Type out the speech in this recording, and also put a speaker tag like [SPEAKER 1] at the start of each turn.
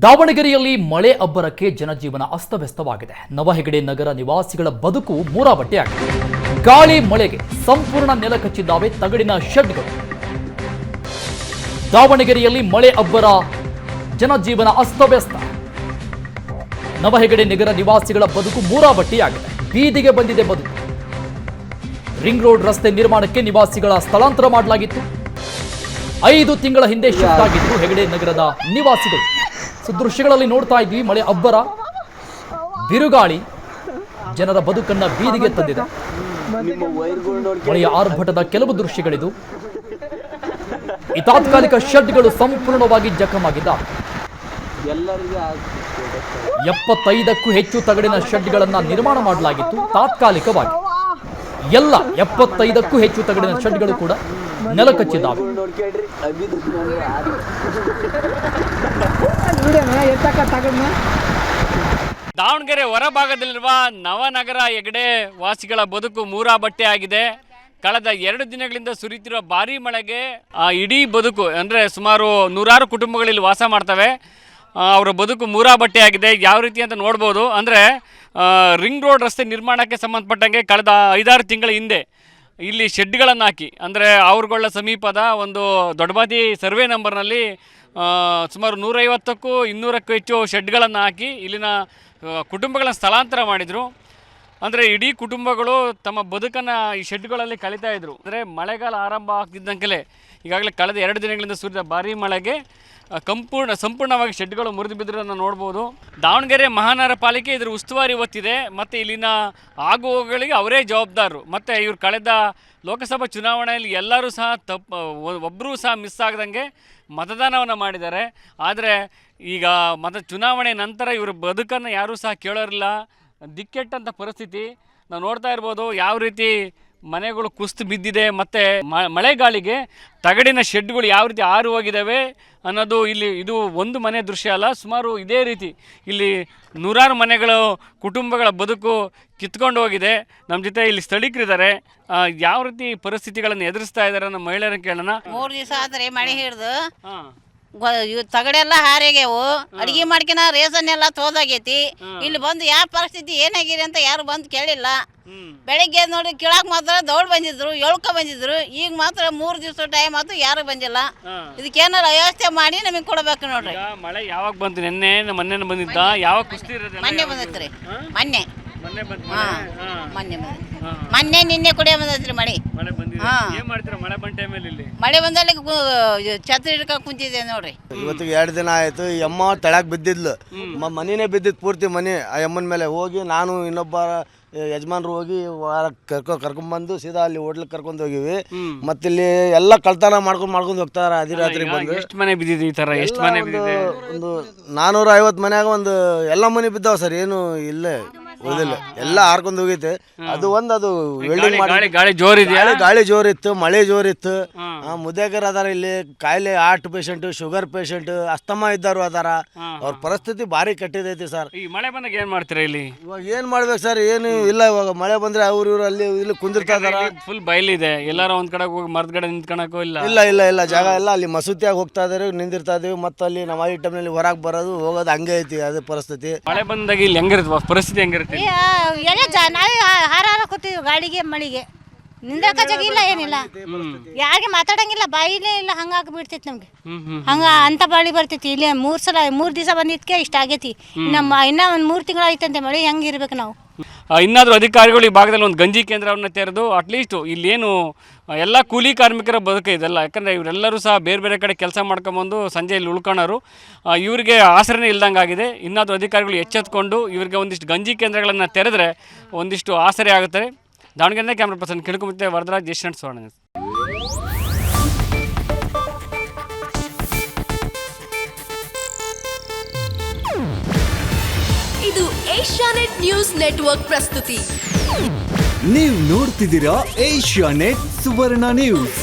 [SPEAKER 1] ದಾವಣಗೆರೆಯಲ್ಲಿ ಮಳೆ ಅಬ್ಬರಕ್ಕೆ ಜನಜೀವನ ಅಸ್ತವ್ಯಸ್ತವಾಗಿದೆ. ನವಹೆಗಡೆ ನಗರ ನಿವಾಸಿಗಳ ಬದುಕು ಮೂರಾಬಟ್ಟೆಯಾಗಿದೆ. ಗಾಳಿ ಮಳೆಗೆ ಸಂಪೂರ್ಣ ನೆಲ ಕಚ್ಚಿದ್ದಾವೆ ತಗಡಿನ ಶೆಡ್ಗಳು. ದಾವಣಗೆರೆಯಲ್ಲಿ ಮಳೆ ಅಬ್ಬರ, ಜನಜೀವನ ಅಸ್ತವ್ಯಸ್ತ. ನವಹೆಗಡೆ ನಗರ ನಿವಾಸಿಗಳ ಬದುಕು ಮೂರಾಬಟ್ಟೆಯಾಗಿದೆ. ಬೀದಿಗೆ ಬಂದಿದೆ ಬದುಕು. ರಿಂಗ್ ರೋಡ್ ರಸ್ತೆ ನಿರ್ಮಾಣಕ್ಕೆ ನಿವಾಸಿಗಳ ಸ್ಥಳಾಂತರ ಮಾಡಲಾಗಿತ್ತು. 5 ತಿಂಗಳ ಹಿಂದೆ ಶಿಫ್ಟ್ ಆಗಿದ್ರು ಹೆಗಡೆ ನಗರದ ನಿವಾಸಿಗಳು. ದೃಶ್ಯಗಳಲ್ಲಿ ನೋಡ್ತಾ ಇದ್ವಿ, ಮಳೆ ಅಬ್ಬರ, ಬಿರುಗಾಳಿ ಜನರ ಬದುಕನ್ನ ಬೀದಿಗೆ ತಂದಿದೆ. ಮಳೆಯ ಆರ್ಭಟದ ಕೆಲವು ದೃಶ್ಯಗಳಿದು. ಈ ತಾತ್ಕಾಲಿಕ ಶೆಡ್ಗಳು ಸಂಪೂರ್ಣವಾಗಿ ಜಖಮಾಗಿದ್ದಾವೆ. 75ಕ್ಕೂ ಹೆಚ್ಚು ತಗಡಿನ ಶೆಡ್ಗಳನ್ನ ನಿರ್ಮಾಣ ಮಾಡಲಾಗಿತ್ತು ತಾತ್ಕಾಲಿಕವಾಗಿ. ಎಲ್ಲ 75ಕ್ಕೂ ಹೆಚ್ಚು ತಗಡಿನ ಶೆಡ್ಗಳು ಕೂಡ ನೆಲಕಚ್ಚಿದ್ದಾವೆ.
[SPEAKER 2] ದಾವಣಗೆರೆ ಹೊರಭಾಗದಲ್ಲಿರುವ ನವನಗರ ಹೆಗಡೆ ವಾಸಿಗಳ ಬದುಕು ಮೂರಾಬಟ್ಟೆ ಆಗಿದೆ. ಕಳೆದ 2 ದಿನಗಳಿಂದ ಸುರಿಯುತ್ತಿರುವ ಭಾರೀ ಮಳೆಗೆ ಇಡೀ ಬದುಕು ಅಂದರೆ ಸುಮಾರು 100 ಕುಟುಂಬಗಳಲ್ಲಿ ವಾಸ ಮಾಡ್ತವೆ. ಅವರ ಬದುಕು ಮೂರಾಬಟ್ಟೆ ಆಗಿದೆ. ಯಾವ ರೀತಿ ಅಂತ ನೋಡ್ಬೋದು. ಅಂದರೆ ರಿಂಗ್ ರೋಡ್ ರಸ್ತೆ ನಿರ್ಮಾಣಕ್ಕೆ ಸಂಬಂಧಪಟ್ಟಂಗೆ ಕಳೆದ 5-6 ತಿಂಗಳ ಹಿಂದೆ ಇಲ್ಲಿ ಶೆಡ್ಗಳನ್ನು ಹಾಕಿ, ಅಂದರೆ ಅವ್ರಗಳ ಸಮೀಪದ ಒಂದು ದೊಡ್ಡಬಾದಿ ಸರ್ವೆ ನಂಬರ್ನಲ್ಲಿ ಸುಮಾರು 150ಕ್ಕೂ 200ಕ್ಕೂ ಹೆಚ್ಚು ಶೆಡ್ಗಳನ್ನು ಹಾಕಿ ಇಲ್ಲಿನ ಕುಟುಂಬಗಳನ್ನು ಸ್ಥಳಾಂತರ ಮಾಡಿದರು. ಅಂದರೆ ಇಡೀ ಕುಟುಂಬಗಳು ತಮ್ಮ ಬದುಕನ್ನು ಈ ಶೆಡ್ಗಳಲ್ಲಿ ಕಳೀತಾ ಇದ್ರು. ಅಂದರೆ ಮಳೆಗಾಲ ಆರಂಭ ಆಗ್ತಿದ್ದಂಗೆ ಈಗಾಗಲೇ ಕಳೆದ 2 ದಿನಗಳಿಂದ ಸುರಿದ ಭಾರೀ ಮಳೆಗೆ ಸಂಪೂರ್ಣವಾಗಿ ಶೆಡ್ಗಳು ಮುರಿದು ಬಿದ್ದಿರೋದನ್ನು ನೋಡ್ಬೋದು. ದಾವಣಗೆರೆ ಮಹಾನಗರ ಪಾಲಿಕೆ ಇದರ ಉಸ್ತುವಾರಿ ಹೊತ್ತಿದೆ ಮತ್ತು ಇಲ್ಲಿನ ಆಗುಹೋಗುಗಳಿಗೆ ಅವರೇ ಜವಾಬ್ದಾರರು. ಮತ್ತು ಇವರು ಕಳೆದ ಲೋಕಸಭಾ ಚುನಾವಣೆಯಲ್ಲಿ ಎಲ್ಲರೂ ಸಹ ಒಬ್ಬರೂ ಸಹ ಮಿಸ್ ಆಗದಂಗೆ ಮತದಾನವನ್ನು ಮಾಡಿದ್ದಾರೆ. ಆದರೆ ಈಗ ಚುನಾವಣೆ ನಂತರ ಇವರ ಬದುಕನ್ನು ಯಾರೂ ಸಹ ಕೇಳೋರಿಲ್ಲ. ದಿಕ್ಕೆಟ್ಟಂಥ ಪರಿಸ್ಥಿತಿ ನಾವು ನೋಡ್ತಾ ಇರ್ಬೋದು. ಯಾವ ರೀತಿ ಮನೆಗಳು ಕುಸಿದು ಬಿದ್ದಿದೆ ಮತ್ತು ಮಳೆಗಾಳಿಗೆ ತಗಡಿನ ಶೆಡ್ಗಳು ಯಾವ ರೀತಿ ಆರು ಹೋಗಿದ್ದಾವೆ ಅನ್ನೋದು ಇಲ್ಲಿ ಇದು ಒಂದು ಮನೆ ದೃಶ್ಯ ಅಲ್ಲ, ಸುಮಾರು ಇದೇ ರೀತಿ ಇಲ್ಲಿ 100 ಮನೆಗಳು ಕುಟುಂಬಗಳ ಬದುಕು ಕಿತ್ಕೊಂಡು ಹೋಗಿದೆ. ನಮ್ಮ ಜೊತೆ ಇಲ್ಲಿ ಸ್ಥಳೀಕರಿದ್ದಾರೆ. ಯಾವ ರೀತಿ ಪರಿಸ್ಥಿತಿಗಳನ್ನು ಎದುರಿಸ್ತಾ ಇದ್ದಾರೆ ನಮ್ಮ ಮಹಿಳೆಯರನ್ನು ಕೇಳೋಣ.
[SPEAKER 3] 3 ದಿವಸ ಆದ್ರೆ ಮಳೆ ಹಿಡ್ದು ತಗಡೆಲ್ಲ ಹಾರಿಗ್ಯಾವು. ಅಡಿಗೆ ಮಾಡ್ಕಿನ ರೇಷನ್ ಎಲ್ಲ ತೋದಾಗೈತಿ. ಇಲ್ಲಿ ಬಂದು ಯಾವ ಪರಿಸ್ಥಿತಿ ಏನಾಗಿದೆ ಅಂತ ಯಾರು ಬಂದು ಕೇಳಿಲ್ಲ. ಬೆಳಗ್ಗೆ ನೋಡಿ ಕೇಳಕ್ ಮಾತ್ರ ದೌಡ್ ಬಂದಿದ್ರು, ಬಂದಿದ್ರು. ಈಗ ಮಾತ್ರ 3 ದಿವಸ ಟೈಮ್ ಆಯ್ತು, ಯಾರು ಬಂದಿಲ್ಲ. ಇದಕ್ಕೇನಾರ ವ್ಯವಸ್ಥೆ ಮಾಡಿ ನಮಗೆ ಕೊಡಬೇಕು ನೋಡ್ರಿ.
[SPEAKER 2] ಮಳೆ ಯಾವಾಗ ಬಂತು? ಮೊನ್ನೆ ಬಂದಿದ್ದ? ಯಾವಾಗ ಕುಸ್ತಿ
[SPEAKER 3] ಮೊನ್ನೆ ಬಂದೈತ್ರಿ. ಮೊನ್ನೆ ನಿನ್ನೆ ಕುಡಿಯ ಬಂದೈತ್ರಿ ಮಳೆ. ಮಳೆ ಬಂದಲ್ಲಿ ಛತ್ರಿ ಹಿಡ್ಕೊಂಡು ಕುಂತಿದೆ ನೋಡ್ರಿ.
[SPEAKER 4] ಇವತ್ತಿಗೆ 2 ದಿನ ಆಯ್ತು. ಈ ಅಮ್ಮ ತಳಕ್ ಬಿದ್ದಿದ್ಲು, ಮನಿನೇ ಬಿದ್ದಿದ್ದು ಪೂರ್ತಿ ಮನೆ. ಆ ಅಮ್ಮನ ಮೇಲೆ ಹೋಗಿ ನಾನು ಇನ್ನೊಬ್ಬ ಯಜಮಾನ್ರು ಹೋಗಿ ಕರ್ಕೊಂಡ್ಬಂದು ಸೀದಾ ಅಲ್ಲಿ ಹೋಟ್ಲಿಗೆ ಕರ್ಕೊಂಡು ಹೋಗಿವಿ. ಮತ್ತಿಲ್ಲಿ ಎಲ್ಲ ಕಳ್ತನ ಮಾಡ್ಕೊಂಡು ಹೋಗ್ತಾರ. ಅದಿ ರಾತ್ರಿ ಬಂದು
[SPEAKER 2] ಎಷ್ಟು ಮನೆ ಬಿದ್ದಿದೆ? ಈ ತರ ಎಷ್ಟು ಮನೆ ಬಿದ್ದಿದೆ?
[SPEAKER 4] ಒಂದು 450 ಮನ್ಯಾಗ ಒಂದು ಎಲ್ಲ ಮನೆ ಬಿದ್ದಾವ ಸರ್. ಏನು ಇಲ್ಲೇ ಉಳಿದಿಲ್ಲ, ಎಲ್ಲ ಹಾರ್ಕೊಂಡು ಹೋಗೈತೆ. ಅದು ಅದು ವೆಲ್ಡಿಂಗ್ ಮಾಡಿ ಗಾಳಿ ಜೋರಿತ್ತು, ಮಳೆ ಜೋರಿತ್ತು. ಮುದ್ದೇಕರ್ ಅದಾರ ಇಲ್ಲಿ, ಕಾಯಿಲೆ heart patient, sugar patient, asthma ಇದ್ದಾರು ಅದಾರ. ಅವ್ರ ಪರಿಸ್ಥಿತಿ ಭಾರಿ ಕಟ್ಟಿದೈತಿ ಸರ್.
[SPEAKER 2] ಈ ಮಳೆ ಬಂದಾಗ ಏನ್ ಮಾಡ್ತೀರಾ ಇಲ್ಲಿ?
[SPEAKER 4] ಇವಾಗ ಏನ್ ಮಾಡ್ಬೇಕು ಸರ್? ಏನು ಇಲ್ಲ. ಇವಾಗ ಮಳೆ ಬಂದ್ರೆ ಅವ್ರು ಇವ್ರು ಅಲ್ಲಿ ಇಲ್ಲಿ ಕುಂದಿರ್ತಾ ಇದಾರ.
[SPEAKER 2] ಫುಲ್ ಬಯಲಿದೆ. ಎಲ್ಲಾರ ಒಂದ್ ಕಡೆ ಹೋಗಿ ಮರದ ಕಡೆ ನಿಂತ್ಕೊಳಕ್ಕೂ
[SPEAKER 4] ಇಲ್ಲ ಜಾಗ ಎಲ್ಲ. ಅಲ್ಲಿ ಮಸೂತಿಯಾಗಿ ಹೋಗ್ತಾ ಇದಾರೆ, ನಿಂದಿರ್ತಾ ಇದೀವಿ. ಮತ್ತೆ ಅಲ್ಲಿ ನಮ್ಮ ಈ ಟೈಮ್ನಲ್ಲಿ ಹೊರಗೆ ಬರೋದು ಹೋಗೋದು ಹಂಗೆ ಐತಿ. ಅದೇ ಪರಿಸ್ಥಿತಿ.
[SPEAKER 2] ಮಳೆ ಬಂದಾಗ ಇಲ್ಲಿ ಹೆಂಗಿರುತ್ತೆ ಪರಿಸ್ಥಿತಿ? ಹೆಂಗಿರುತ್ತೆ?
[SPEAKER 5] ನಾವೇ ಹಾರಾರ ಕೂತೀವಿ ಗಾಳಿಗೆ ಮಳಿಗೆ. ನಿಂದ್ರಕ ಇಲ್ಲ, ಏನಿಲ್ಲ, ಯಾರಿಗೆ ಮಾತಾಡಂಗಿಲ್ಲ, ಬಾಯಿಲೇ ಇಲ್ಲ. ಹಂಗಾಗಿ ಬಿಡ್ತೈತಿ ನಮ್ಗೆ. ಹಂಗ ಅಂತ ಬಾಳಿ ಬರ್ತೈತಿ. ಇಲ್ಲಿ 3 ದಿವಸ ಬಂದಿದ್ಕೆ ಇಷ್ಟ ಆಗೈತಿ. ಇನ್ನ ಒಂದ್ 3 ತಿಂಗಳು ಐತಂತೆ ಮಳೆ. ಹೆಂಗೆ ಇರ್ಬೇಕು ನಾವು?
[SPEAKER 2] ಇನ್ನಾದರೂ ಅಧಿಕಾರಿಗಳು ಈ ಭಾಗದಲ್ಲಿ ಒಂದು ಗಂಜಿ ಕೇಂದ್ರವನ್ನು ತೆರೆದು ಅಟ್ಲೀಸ್ಟ್ ಇಲ್ಲೇನು ಎಲ್ಲ ಕೂಲಿ ಕಾರ್ಮಿಕರ ಬದುಕು ಇದೆಲ್ಲ. ಯಾಕಂದರೆ ಇವರೆಲ್ಲರೂ ಸಹ ಬೇರೆ ಬೇರೆ ಕಡೆ ಕೆಲಸ ಮಾಡ್ಕೊಂಬಂದು ಸಂಜೆ ಇಲ್ಲಿ ಉಳ್ಕೊಳ್ಳೋರು. ಇವರಿಗೆ ಆಸರೆನೇ ಇಲ್ದಂಗೆ ಆಗಿದೆ. ಇನ್ನಾದರೂ ಅಧಿಕಾರಿಗಳು ಎಚ್ಚೆತ್ಕೊಂಡು ಇವರಿಗೆ ಒಂದಿಷ್ಟು ಗಂಜಿ ಕೇಂದ್ರಗಳನ್ನು ತೆರೆದ್ರೆ ಒಂದಿಷ್ಟು ಆಸರೆ ಆಗುತ್ತೆ. ದಾವಣಗೆರೆ ಕ್ಯಾಮ್ರಾ ಪರ್ಸನ್ ಕಿಣಕುಮುತ್ತೆ ವರದರಾಜ್, ಜೆಸ್ಟೆಂಟ್ ಸುವರ್ಣ.
[SPEAKER 6] ಇದು ಏಷ್ಯಾನೆಟ್ ನ್ಯೂಸ್ ನೆಟ್ವರ್ಕ್ ಪ್ರಸ್ತುತಿ.
[SPEAKER 7] ನೀವು ನೋಡ್ತಿದ್ದೀರಾ ಏಷ್ಯಾನೆಟ್ ಸುವರ್ಣ ನ್ಯೂಸ್.